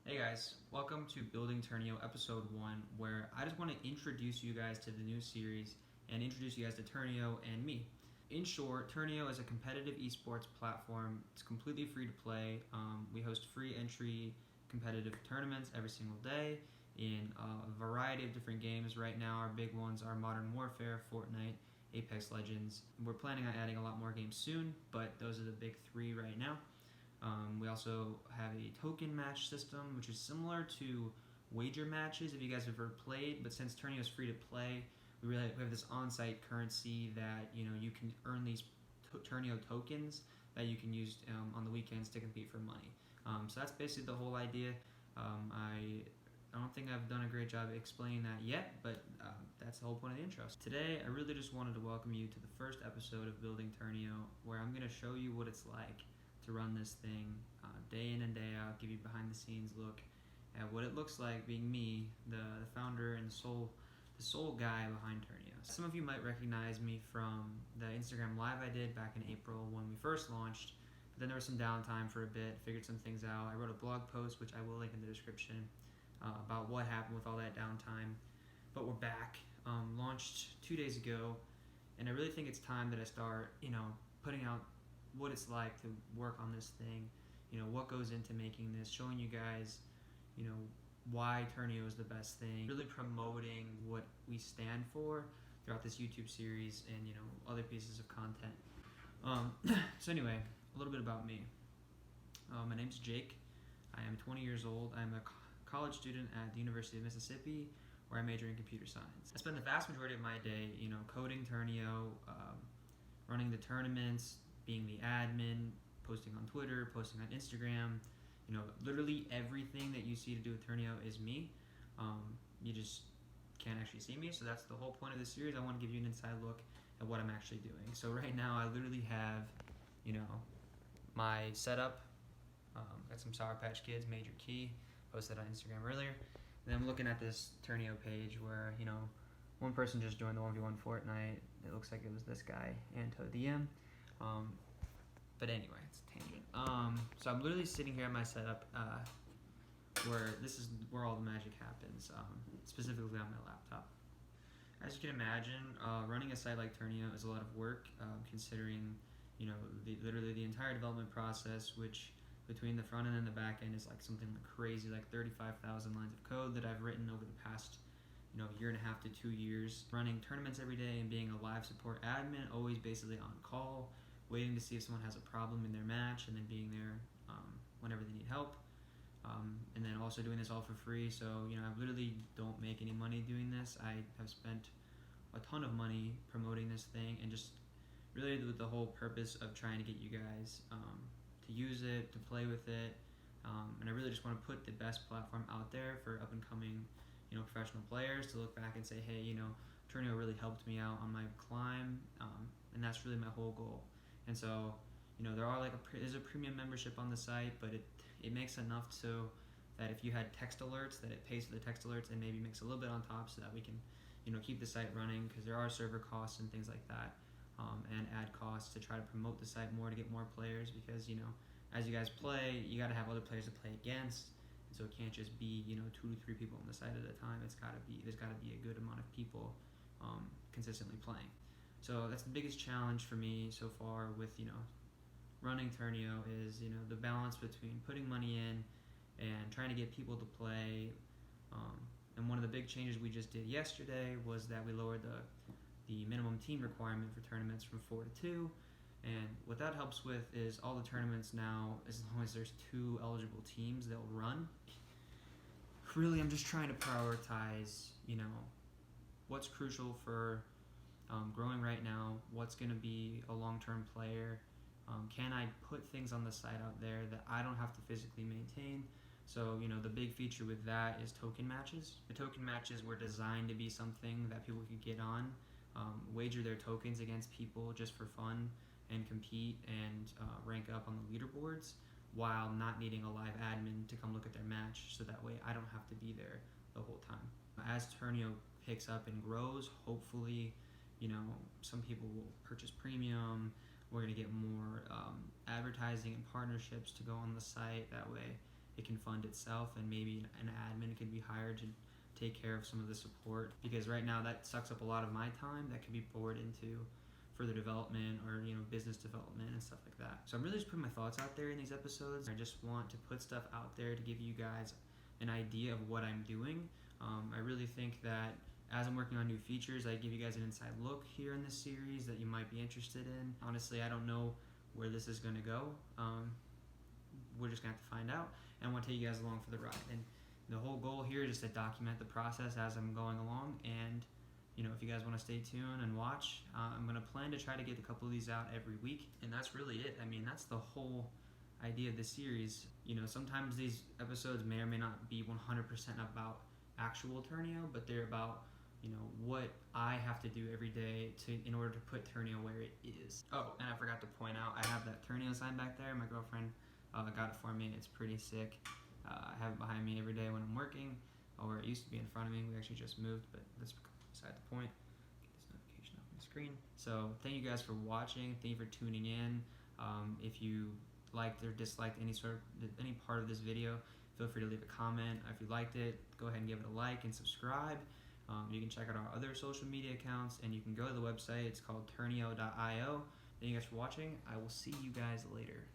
Hey guys, welcome to Building Turnio episode 1, where I just want to introduce you guys to the new series and introduce you guys to Turnio and me. In short, Turnio is a competitive esports platform. It's completely free to play. We host free entry competitive tournaments every single day in a variety of different games. Right now, our big ones are Modern Warfare, Fortnite, Apex Legends. We're planning on adding a lot more games soon, but those are the big three right now. We also have a token match system, which is similar to wager matches if you guys have ever played, but since Turnio is free to play, we have this on-site currency that you can earn these Turnio tokens that you can use on the weekends to compete for money. So that's basically the whole idea. I don't think I've done a great job explaining that yet, but that's the whole point of the intro. Today, I really just wanted to welcome you to the first episode of Building Turnio, where I'm going to show you what it's like to run this thing day in and day out, give you behind the scenes look at what it looks like being me, the founder and the sole guy behind Turnio. Some of you might recognize me from the Instagram live I did back in April when we first launched, but then there was some downtime for a bit, figured some things out. I wrote a blog post, which I will link in the description, about what happened with all that downtime, but we're back. Launched 2 days ago, and I really think it's time that I start putting out what it's like to work on this thing, what goes into making this, showing you guys, why Turnio is the best thing, really promoting what we stand for throughout this YouTube series and, other pieces of content. So anyway, a little bit about me. My name's Jake. I am 20 years old. I'm a college student at the University of Mississippi, where I major in computer science. I spend the vast majority of my day, coding Turnio, running the tournaments, being the admin, posting on Twitter, posting on Instagram. Literally everything that you see to do with Turnio is me. You just can't actually see me, so that's the whole point of this series. I want to give you an inside look at what I'm actually doing. So right now I literally have, my setup. Got some Sour Patch Kids, Major Key, posted on Instagram earlier. And I'm looking at this Turnio page where, one person just joined the 1v1 Fortnite. It looks like it was this guy, AntoDM. But anyway, it's a tangent. So I'm literally sitting here at my setup, where this is where all the magic happens, specifically on my laptop. As you can imagine, running a site like Turnio is a lot of work, considering, literally the entire development process, which between the front end and the back end is like something like crazy, like 35,000 lines of code that I've written over the past year and a half to 2 years, running tournaments every day and being a live support admin, always basically on call, waiting to see if someone has a problem in their match, and then being there whenever they need help, and then also doing this all for free. So I literally don't make any money doing this. I have spent a ton of money promoting this thing, and just really with the whole purpose of trying to get you guys to use it, to play with it, and I really just want to put the best platform out there for up and coming professional players to look back and say, hey, Turnio really helped me out on my climb, and that's really my whole goal. And so, there are there's a premium membership on the site, but it makes enough so that if you had text alerts, that it pays for the text alerts and maybe makes a little bit on top so that we can, keep the site running, because there are server costs and things like that, and ad costs to try to promote the site more to get more players, because, as you guys play, you got to have other players to play against. So it can't just be 2 to 3 people on the site at a time. There's got to be a good amount of people consistently playing. So that's the biggest challenge for me so far with running Turnio is the balance between putting money in and trying to get people to play. And one of the big changes we just did yesterday was that we lowered the minimum team requirement for tournaments from 4 to 2. And what that helps with is all the tournaments now, as long as there's 2 eligible teams, they'll run. Really, I'm just trying to prioritize, what's crucial for growing right now, what's going to be a long-term player. Can I put things on the site out there that I don't have to physically maintain? So, the big feature with that is token matches. The token matches were designed to be something that people could get on, wager their tokens against people just for fun, and compete and rank up on the leaderboards while not needing a live admin to come look at their match, so that way I don't have to be there the whole time. As Turnio picks up and grows, hopefully, some people will purchase premium. We're going to get more advertising and partnerships to go on the site. That way it can fund itself, and maybe an admin can be hired to take care of some of the support, because right now that sucks up a lot of my time that could be poured into further development or business development and stuff like that. So I'm really just putting my thoughts out there in these episodes. I just want to put stuff out there to give you guys an idea of what I'm doing. I really think that as I'm working on new features, I give you guys an inside look here in this series that you might be interested in. Honestly, I don't know where this is going to go. We're just going to have to find out, and I want to take you guys along for the ride. And the whole goal here is just to document the process as I'm going along, and if you guys want to stay tuned and watch, I'm going to plan to try to get a couple of these out every week, and that's really it. I mean, that's the whole idea of this series. Sometimes these episodes may or may not be 100% about actual Turnio, but they're about what I have to do every day in order to put Turnio where it is. Oh, and I forgot to point out, I have that Turnio sign back there. My girlfriend got it for me. It's pretty sick. I have it behind me every day when I'm working, or it used to be in front of me. We actually just moved, but that's beside the point. Get this notification off my screen. So thank you guys for watching. Thank you for tuning in. If you liked or disliked any part of this video, feel free to leave a comment. If you liked it, go ahead and give it a like and subscribe. You can check out our other social media accounts, and you can go to the website. It's called Turnio.io. Thank you guys for watching. I will see you guys later.